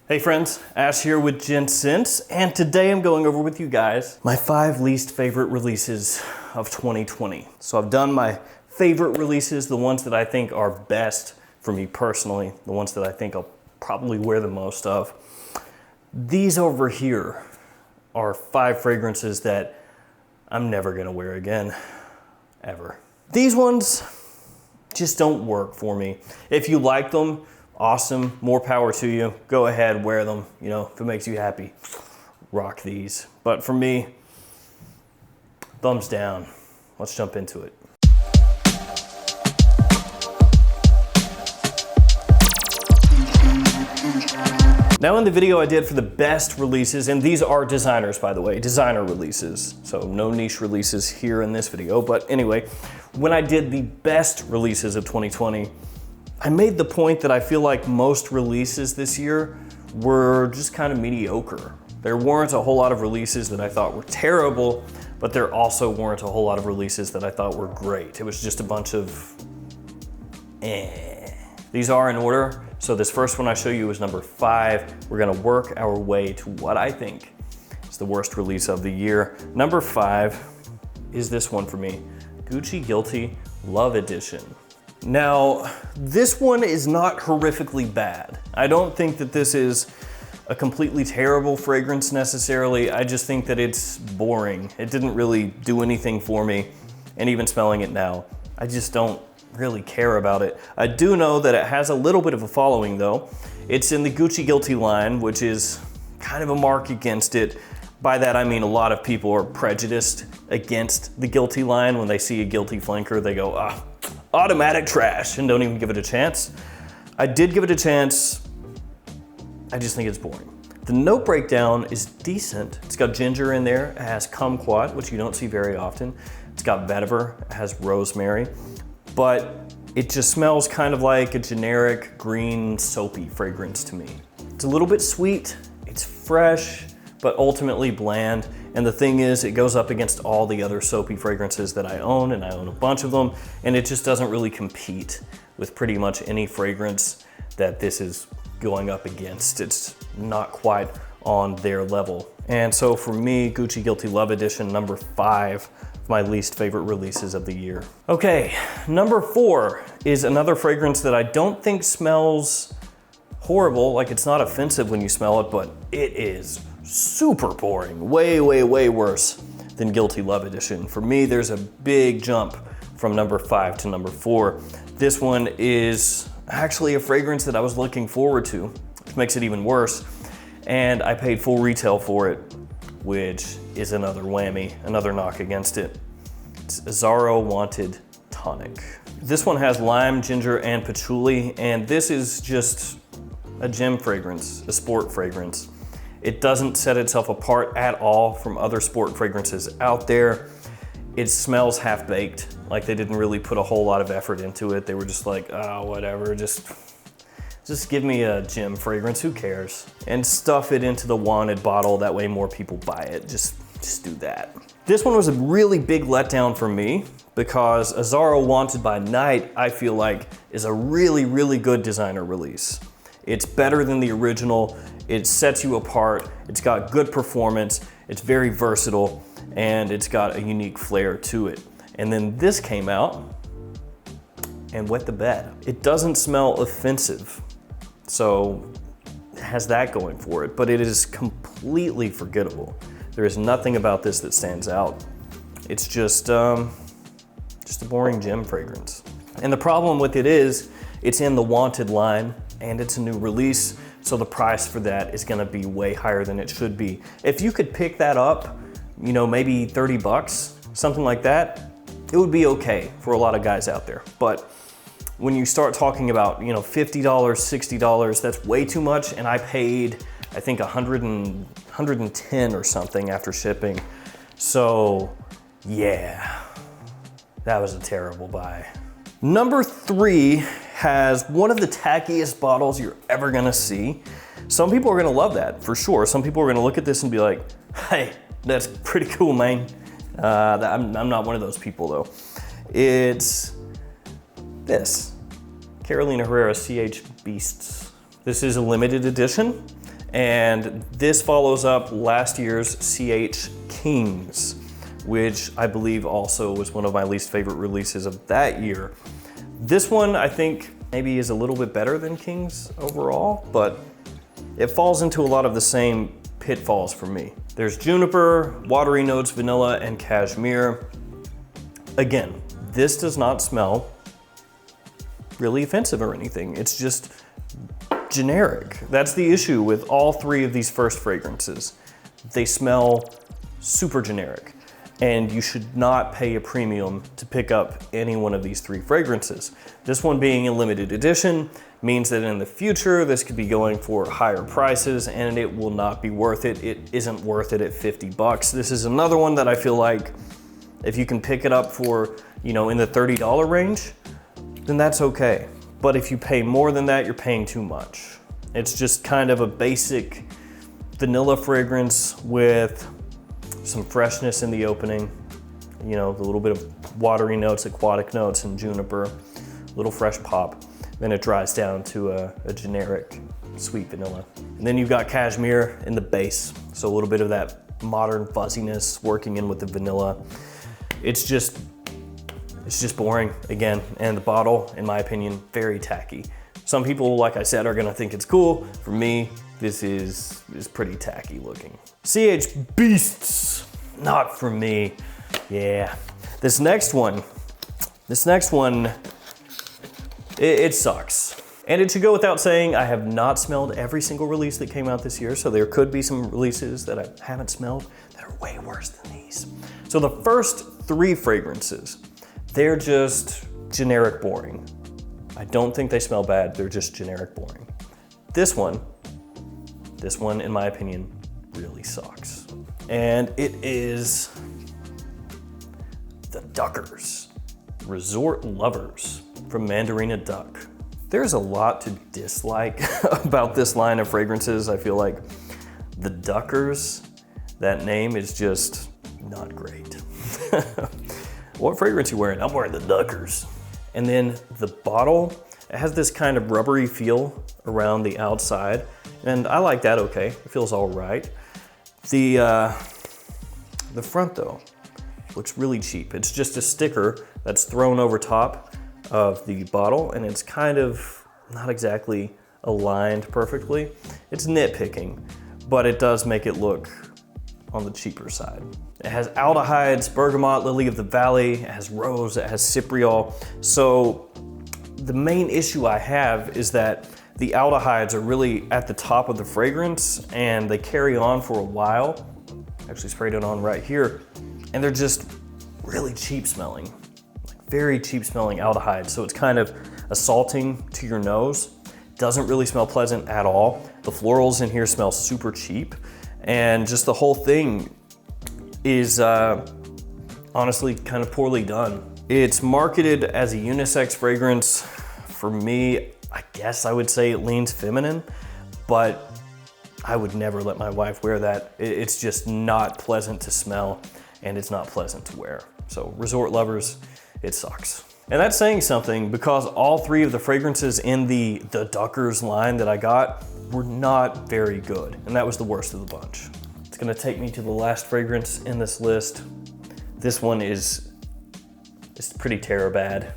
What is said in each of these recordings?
Hey friends, Ash here with Gents, and today I'm going over with you guys my 5 least favorite releases of 2020. So I've done my favorite releases, the ones that I think are best for me personally, the ones that I think I'll probably wear the most of. These over here are 5 fragrances that I'm never gonna wear again, ever. These ones just don't work for me. If you like them, awesome, more power to you. Go ahead, wear them. You know, if it makes you happy, rock these. But for me, thumbs down. Let's jump into it. Now in the video I did for the best releases, and these are designers, by the way, designer releases. So no niche releases here in this video. But anyway, when I did the best releases of 2020, I made the point that I feel like most releases this year were just kind of mediocre. There weren't a whole lot of releases that I thought were terrible, but there also weren't a whole lot of releases that I thought were great. It was just a bunch of These are in order. So this first one I show you is number 5. We're gonna work our way to what I think is the worst release of the year. Number 5 is this one for me, Gucci Guilty Love Edition. Now, this one is not horrifically bad. I don't think that this is a completely terrible fragrance necessarily. I just think that it's boring. It didn't really do anything for me. And even smelling it now, I just don't really care about it. I do know that it has a little bit of a following though. It's in the Gucci Guilty line, which is kind of a mark against it. By that I mean a lot of people are prejudiced against the Guilty line. When they see a Guilty flanker, they go, automatic trash, and don't even give it a chance. I did give it a chance. I just think it's boring. The note breakdown is decent. It's got ginger in there. It has kumquat, which you don't see very often. It's got vetiver. It has rosemary. But it just smells kind of like a generic green soapy fragrance to me. It's a little bit sweet. It's fresh, but ultimately bland. And the thing is, it goes up against all the other soapy fragrances that I own, and I own a bunch of them, and it just doesn't really compete with pretty much any fragrance that this is going up against. It's not quite on their level. And so for me, Gucci Guilty Love Edition, number 5, my least favorite releases of the year. Okay, number 4 is another fragrance that I don't think smells horrible, like it's not offensive when you smell it, but it is super boring, way, way, way worse than Guilty Love Edition. For me, there's a big jump from number 5 to number 4. This one is actually a fragrance that I was looking forward to, which makes it even worse. And I paid full retail for it, which is another whammy, another knock against it. It's Azzaro Wanted Tonic. This one has lime, ginger, and patchouli, and this is just a gem fragrance, a sport fragrance. It doesn't set itself apart at all from other sport fragrances out there. It smells half-baked, like they didn't really put a whole lot of effort into it. They were just like, oh, whatever, just give me a gem fragrance, who cares? And stuff it into the wanted bottle, that way more people buy it. Just do that. This one was a really big letdown for me because Azzaro Wanted by Night, I feel like, is a really, really good designer release. It's better than the original. It sets you apart. It's got good performance. It's very versatile, and it's got a unique flair to it. And then this came out and wet the bed. It doesn't smell offensive, so it has that going for it, but it is completely forgettable. There is nothing about this that stands out. It's just a boring gem fragrance. And the problem with it is, it's in the Wanted line, and it's a new release, so the price for that is gonna be way higher than it should be. If you could pick that up, you know, maybe 30 bucks, something like that, it would be okay for a lot of guys out there. But when you start talking about, you know, $50, $60, that's way too much, and I paid, I think, 110 or something after shipping. So, yeah, that was a terrible buy. Number 3 has one of the tackiest bottles you're ever gonna see. Some people are gonna love that, for sure. Some people are gonna look at this and be like, hey, that's pretty cool, man. I'm not one of those people though. It's this, Carolina Herrera CH Beasts. This is a limited edition, And this follows up last year's CH Kings, which I believe also was one of my least favorite releases of that year. This one I think maybe is a little bit better than Kings overall, but it falls into a lot of the same pitfalls for me. There's juniper, watery notes, vanilla, and cashmere. Again, this does not smell really offensive or anything. It's just generic. That's the issue with all three of these first fragrances. They smell super generic, and you should not pay a premium to pick up any one of these three fragrances. This one being a limited edition means that in the future, this could be going for higher prices and it will not be worth it. It isn't worth it at 50 bucks. This is another one that I feel like if you can pick it up for, you know, in the $30 range, then that's okay. But if you pay more than that, you're paying too much. It's just kind of a basic vanilla fragrance with some freshness in the opening, you know, the little bit of watery notes, aquatic notes, and juniper, little fresh pop. Then it dries down to a generic sweet vanilla. And then you've got cashmere in the base. So a little bit of that modern fuzziness working in with the vanilla. It's just boring again. And the bottle, in my opinion, very tacky. Some people, like I said, are gonna think it's cool. For me, this is pretty tacky looking. CH Beasts, not for me. Yeah. This next one, it sucks. And it should go without saying, I have not smelled every single release that came out this year, so there could be some releases that I haven't smelled that are way worse than these. So the first three fragrances, they're just generic boring. I don't think they smell bad, they're just generic boring. This one, in my opinion, really sucks. And it is the Duckers, Resort Lovers from Mandarina Duck. There's a lot to dislike about this line of fragrances. I feel like the Duckers, that name is just not great. What fragrance you wearing? I'm wearing the Duckers. And then the bottle, it has this kind of rubbery feel around the outside. And I like that okay, it feels all right. The front though, looks really cheap. It's just a sticker that's thrown over top of the bottle, and it's kind of not exactly aligned perfectly. It's nitpicking, but it does make it look on the cheaper side. It has aldehydes, bergamot, lily of the valley, it has rose, it has cypriol. So the main issue I have is that the aldehydes are really at the top of the fragrance and they carry on for a while. Actually sprayed it on right here, and they're just really cheap smelling. Very cheap smelling aldehyde, so it's kind of assaulting to your nose. Doesn't really smell pleasant at all. The florals in here smell super cheap, and just the whole thing is honestly kind of poorly done. It's marketed as a unisex fragrance. For me, I guess I would say it leans feminine, but I would never let my wife wear that. It's just not pleasant to smell, and it's not pleasant to wear. So Resort Lovers, it sucks. And that's saying something, because all three of the fragrances in the Duckers line that I got were not very good. And that was the worst of the bunch. It's gonna take me to the last fragrance in this list. This one is pretty bad.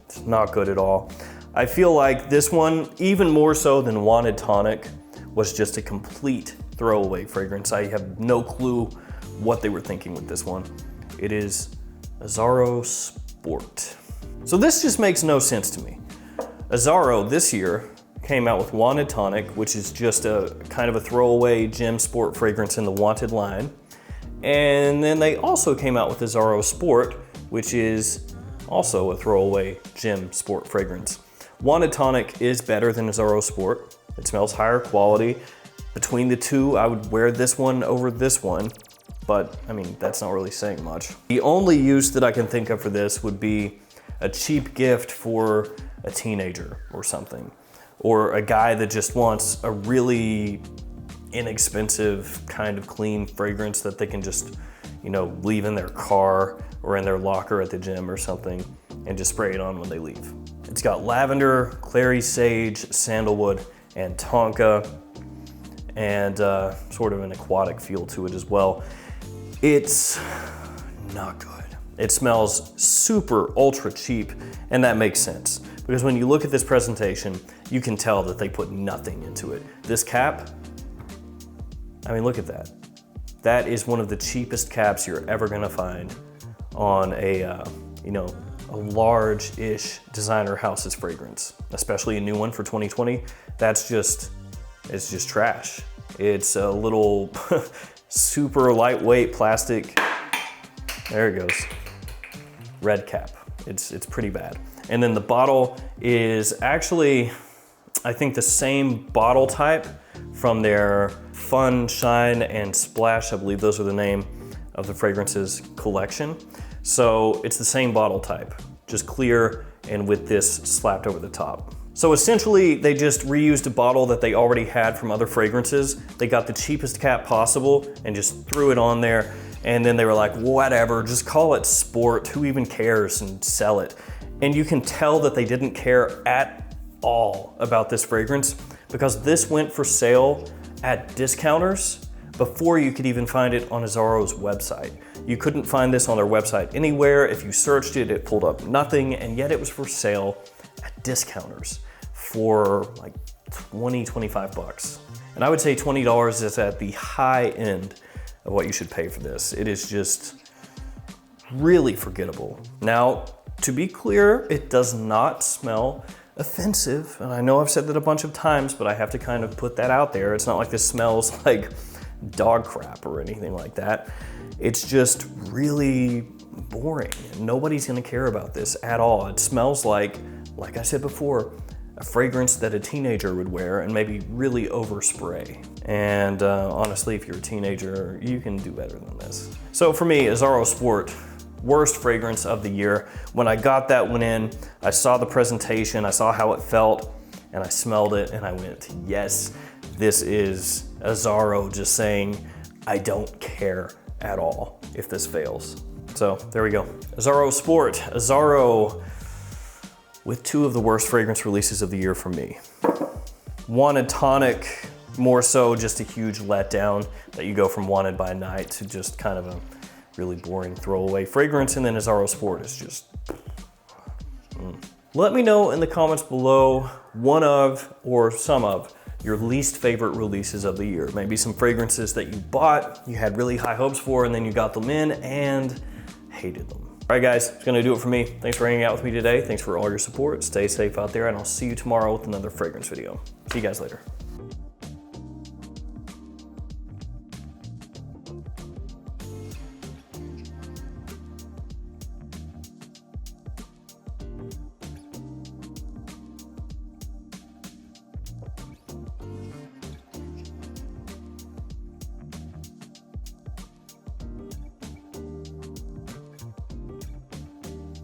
It's not good at all. I feel like this one, even more so than Wanted Tonic, was just a complete throwaway fragrance. I have no clue what they were thinking with this one. It is Azzaro Sport. So this just makes no sense to me. Azzaro this year came out with Wanted Tonic, which is just a kind of a throwaway gym sport fragrance in the Wanted line. And then they also came out with Azzaro Sport, which is also a throwaway gym sport fragrance. Wanted Tonic is better than Azzaro Sport. It smells higher quality. Between the two, I would wear this one over this one. But I mean, that's not really saying much. The only use that I can think of for this would be a cheap gift for a teenager or something, or a guy that just wants a really inexpensive kind of clean fragrance that they can just, you know, leave in their car or in their locker at the gym or something and just spray it on when they leave. It's got lavender, clary sage, sandalwood, and tonka. and sort of an aquatic feel to it as well. It's not good. It smells super ultra cheap, and that makes sense. Because when you look at this presentation, you can tell that they put nothing into it. This cap, I mean, look at that. That is one of the cheapest caps you're ever gonna find on a, you know, a large-ish designer house's fragrance, especially a new one for 2020. That's just, it's just trash. It's a little super lightweight plastic. There it goes. Red cap. It's pretty bad. And then the bottle is actually, I think, the same bottle type from their Fun, Shine, and Splash, I believe those are the name of the fragrances collection. So it's the same bottle type, just clear and with this slapped over the top. So essentially, they just reused a bottle that they already had from other fragrances. They got the cheapest cap possible and just threw it on there. And then they were like, whatever, just call it Sport, who even cares, and sell it. And you can tell that they didn't care at all about this fragrance because this went for sale at discounters before you could even find it on Azzaro's website. You couldn't find this on their website anywhere. If you searched it, it pulled up nothing, and yet it was for sale at discounters for like 20, 25 bucks. And I would say $20 is at the high end of what you should pay for this. It is just really forgettable. Now, to be clear, it does not smell offensive. And I know I've said that a bunch of times, but I have to kind of put that out there. It's not like this smells like dog crap or anything like that. It's just really boring. Nobody's gonna care about this at all. It smells like I said before, a fragrance that a teenager would wear and maybe really overspray. And honestly, if you're a teenager, you can do better than this. So for me, Azzaro Sport, worst fragrance of the year. When I got that one in, I saw the presentation, I saw how it felt, and I smelled it and I went, yes, this is Azzaro just saying, I don't care at all if this fails. So there we go. Azzaro Sport, Azzaro with two of the worst fragrance releases of the year for me. Wanted Tonic, more so just a huge letdown that you go from Wanted by Night to just kind of a really boring throwaway fragrance, and then Azzaro Sport is just, Let me know in the comments below one of or some of your least favorite releases of the year. Maybe some fragrances that you bought, you had really high hopes for, and then you got them in and hated them. All right, guys, it's gonna do it for me. Thanks for hanging out with me today. Thanks for all your support. Stay safe out there, and I'll see you tomorrow with another fragrance video. See you guys later.